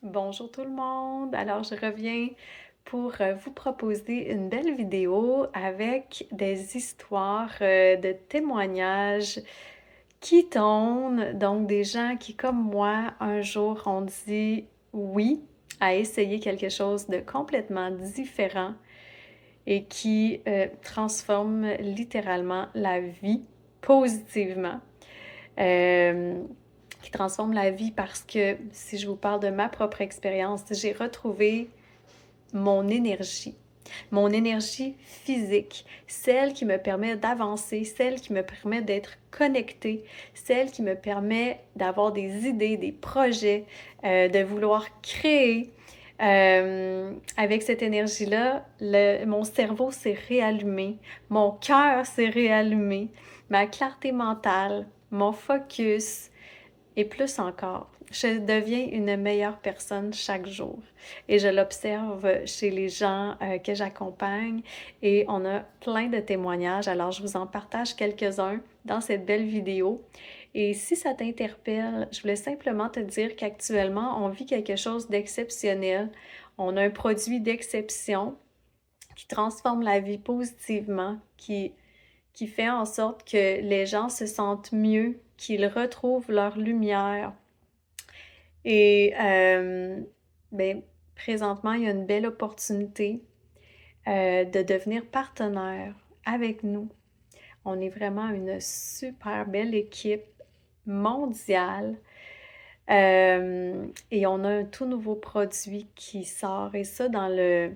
Bonjour tout le monde! Alors je reviens pour vous proposer une belle vidéo avec des histoires de témoignages qui tournent, donc des gens qui, comme moi, un jour ont dit oui à essayer quelque chose de complètement différent et qui transforment littéralement la vie positivement. Qui transforme la vie parce que, si je vous parle de ma propre expérience, j'ai retrouvé mon énergie physique, celle qui me permet d'avancer, celle qui me permet d'être connectée, celle qui me permet d'avoir des idées, des projets, de vouloir créer. Avec cette énergie-là, mon cerveau s'est réallumé, mon cœur s'est réallumé, ma clarté mentale, mon focus et plus encore. Je deviens une meilleure personne chaque jour et je l'observe chez les gens que j'accompagne et on a plein de témoignages. Alors, je vous en partage quelques-uns dans cette belle vidéo. Et si ça t'interpelle, je voulais simplement te dire qu'actuellement, on vit quelque chose d'exceptionnel. On a un produit d'exception qui transforme la vie positivement, qui fait en sorte que les gens se sentent mieux, qu'ils retrouvent leur lumière. Et ben, présentement, il y a une belle opportunité de devenir partenaire avec nous. On est vraiment une super belle équipe mondiale. Et on a un tout nouveau produit qui sort. Et ça, dans le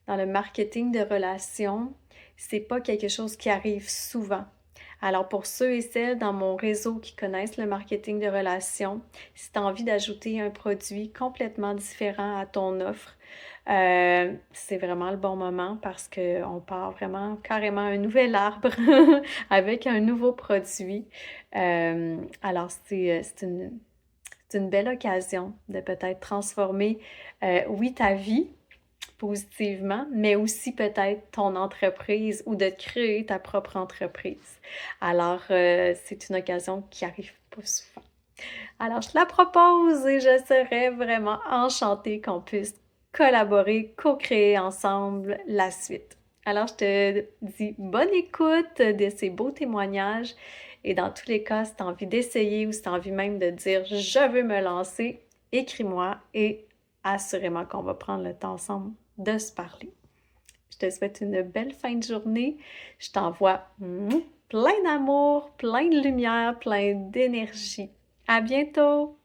marketing de relations, c'est pas quelque chose qui arrive souvent. Alors, pour ceux et celles dans mon réseau qui connaissent le marketing de relations, si tu as envie d'ajouter un produit complètement différent à ton offre, c'est vraiment le bon moment parce qu'on part vraiment carrément un nouvel arbre avec un nouveau produit. Alors, c'est une belle occasion de peut-être transformer, oui, ta vie, positivement, mais aussi peut-être ton entreprise ou de créer ta propre entreprise. Alors, c'est une occasion qui arrive pas souvent. Alors, je te la propose et je serais vraiment enchantée qu'on puisse collaborer, co-créer ensemble la suite. Alors, je te dis bonne écoute de ces beaux témoignages et dans tous les cas, si tu as envie d'essayer ou si tu as envie même de dire je veux me lancer, écris-moi et assurément qu'on va prendre le temps ensemble de se parler. Je te souhaite une belle fin de journée. Je t'envoie plein d'amour, plein de lumière, plein d'énergie. À bientôt!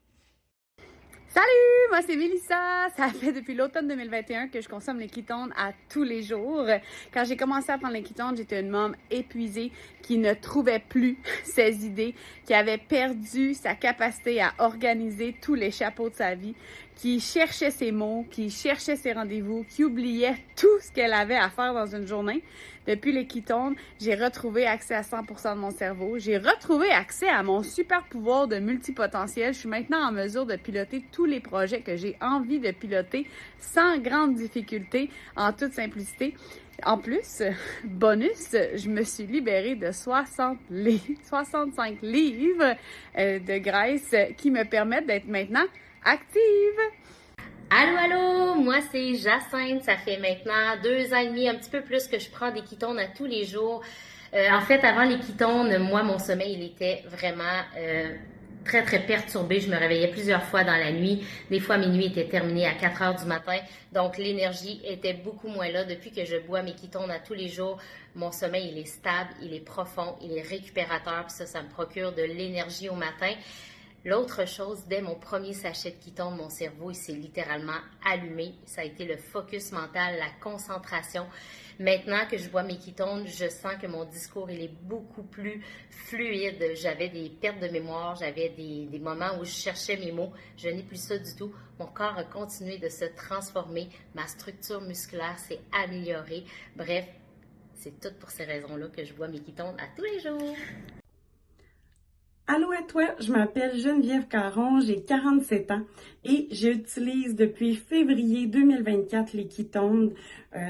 Salut, moi c'est Mélissa. Ça fait depuis l'automne 2021 que je consomme les ketones à tous les jours. Quand j'ai commencé à prendre les ketones, j'étais une môme épuisée qui ne trouvait plus ses idées, qui avait perdu sa capacité à organiser tous les chapeaux de sa vie, qui cherchait ses mots, qui cherchait ses rendez-vous, qui oubliait tout ce qu'elle avait à faire dans une journée. Depuis les ketones, j'ai retrouvé accès à 100% de mon cerveau. J'ai retrouvé accès à mon super pouvoir de multipotentiel. Je suis maintenant en mesure de piloter tous les projets que j'ai envie de piloter sans grande difficulté, en toute simplicité. En plus, bonus, je me suis libérée de 65 livres de graisse qui me permettent d'être maintenant active. Allô, allô, moi c'est Jacinthe, ça fait maintenant 2 ans et demi, un petit peu plus que je prends des ketones à tous les jours. En fait, avant les ketones, moi mon sommeil il était vraiment très très perturbé. Je me réveillais plusieurs fois dans la nuit. Des fois mes nuits étaient terminées à 4 heures du matin, donc l'énergie était beaucoup moins là. Depuis que je bois mes ketones à tous les jours, mon sommeil il est stable, il est profond, il est récupérateur, puis ça me procure de l'énergie au matin. L'autre chose, dès mon premier sachet de ketone, mon cerveau, il s'est littéralement allumé. Ça a été le focus mental, la concentration. Maintenant que je bois mes ketones, je sens que mon discours, il est beaucoup plus fluide. J'avais des pertes de mémoire, j'avais des moments où je cherchais mes mots. Je n'ai plus ça du tout. Mon corps a continué de se transformer. Ma structure musculaire s'est améliorée. Bref, c'est toutes pour ces raisons-là que je bois mes ketones à tous les jours. Allô à toi, je m'appelle Geneviève Caron, j'ai 47 ans et j'utilise depuis février 2024 les ketones.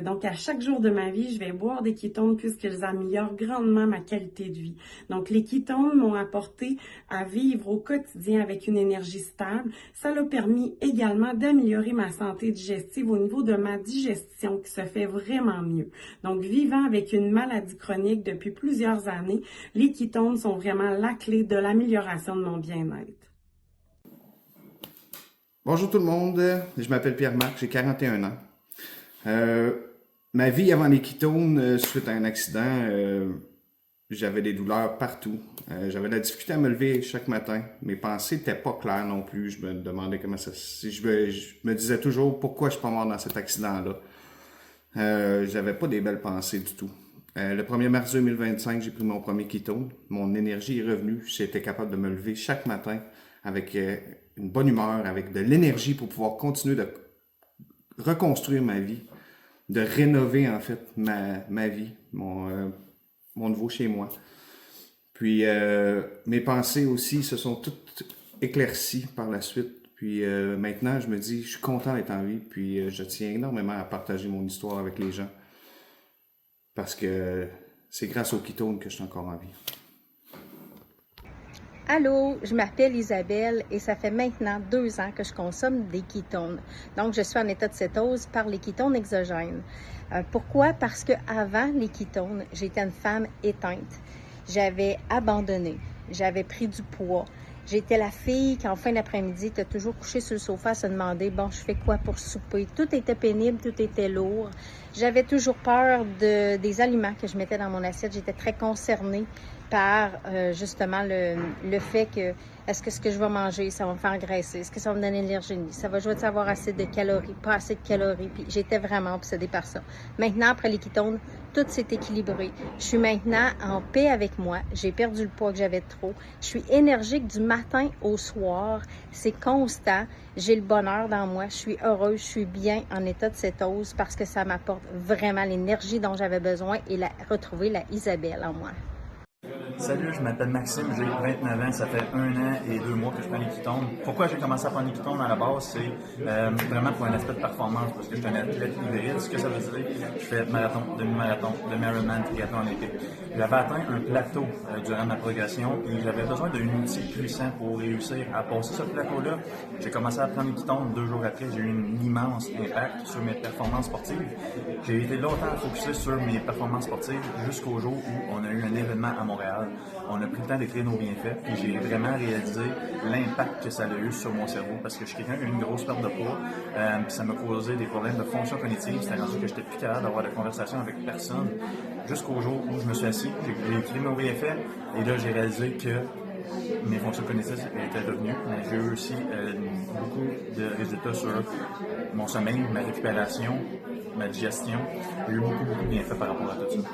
Donc à chaque jour de ma vie, je vais boire des ketones puisqu'ils améliorent grandement ma qualité de vie. Donc les ketones m'ont apporté à vivre au quotidien avec une énergie stable. Ça l'a permis également d'améliorer ma santé digestive au niveau de ma digestion qui se fait vraiment mieux. Donc vivant avec une maladie chronique depuis plusieurs années, les ketones sont vraiment la clé de l'amélioration de mon bien-être. Bonjour tout le monde, je m'appelle Pierre-Marc, j'ai 41 ans. Ma vie avant les ketones, suite à un accident, j'avais des douleurs partout. J'avais de la difficulté à me lever chaque matin. Mes pensées n'étaient pas claires non plus. Je me demandais comment ça... Je me disais toujours pourquoi je suis pas mort dans cet accident-là. J'avais pas des belles pensées du tout. Le 1er mars 2025, j'ai pris mon premier ketone. Mon énergie est revenue. J'étais capable de me lever chaque matin avec une bonne humeur, avec de l'énergie pour pouvoir continuer de reconstruire ma vie, de rénover en fait ma vie, mon nouveau chez moi. Puis mes pensées aussi se sont toutes éclaircies par la suite. Puis maintenant, je me dis, je suis content d'être en vie. Puis je tiens énormément à partager mon histoire avec les gens. Parce que c'est grâce aux ketones que je suis encore en vie. Allô, je m'appelle Isabelle et ça fait maintenant 2 ans que je consomme des ketones. Donc, je suis en état de cétose par les ketones exogènes. Pourquoi? Parce que avant les ketones, j'étais une femme éteinte. J'avais abandonné, j'avais pris du poids. J'étais la fille qui, en fin d'après-midi, était toujours couchée sur le sofa à se demander « bon, je fais quoi pour souper? » Tout était pénible, tout était lourd. J'avais toujours peur des aliments que je mettais dans mon assiette. J'étais très concernée par justement le fait que est-ce que ce que je vais manger, ça va me faire graisser? Est-ce que ça va me donner de l'énergie? Ça va jouer de savoir assez de calories, pas assez de calories. Puis j'étais vraiment obsédée par ça. Maintenant, après les ketones, tout s'est équilibré. Je suis maintenant en paix avec moi. J'ai perdu le poids que j'avais trop. Je suis énergique du matin au soir. C'est constant. J'ai le bonheur dans moi. Je suis heureuse. Je suis bien en état de cétose parce que ça m'apporte vraiment l'énergie dont j'avais besoin et retrouver la Isabelle en moi. Salut, je m'appelle Maxime, j'ai 29 ans, ça fait 1 an et 2 mois que je prends les ketones. Pourquoi j'ai commencé à prendre les ketones à la base, c'est vraiment pour un aspect de performance, parce que je suis un athlète hybride. Ce que ça veut dire, je fais marathon, demi-marathon, demi-Ironman, triathlon olympique. J'avais atteint un plateau durant ma progression et j'avais besoin d'un outil puissant pour réussir à passer ce plateau-là. J'ai commencé à prendre les ketones 2 jours après, j'ai eu un immense impact sur mes performances sportives. J'ai été longtemps focusé sur mes performances sportives jusqu'au jour où on a eu un événement à Montréal. On a pris le temps d'écrire nos bienfaits et j'ai vraiment réalisé l'impact que ça a eu sur mon cerveau parce que je suis quelqu'un qui a eu une grosse perte de poids puis ça m'a causé des problèmes de fonction cognitive. C'était rendu que j'étais plus capable d'avoir des conversations avec personne jusqu'au jour où je me suis assis, j'ai écrit nos bienfaits et là j'ai réalisé que mes fonctions cognitives étaient revenues, mais j'ai eu aussi beaucoup de résultats sur mon sommeil, ma récupération, ma digestion. J'ai eu beaucoup de bienfaits par rapport à tout ça.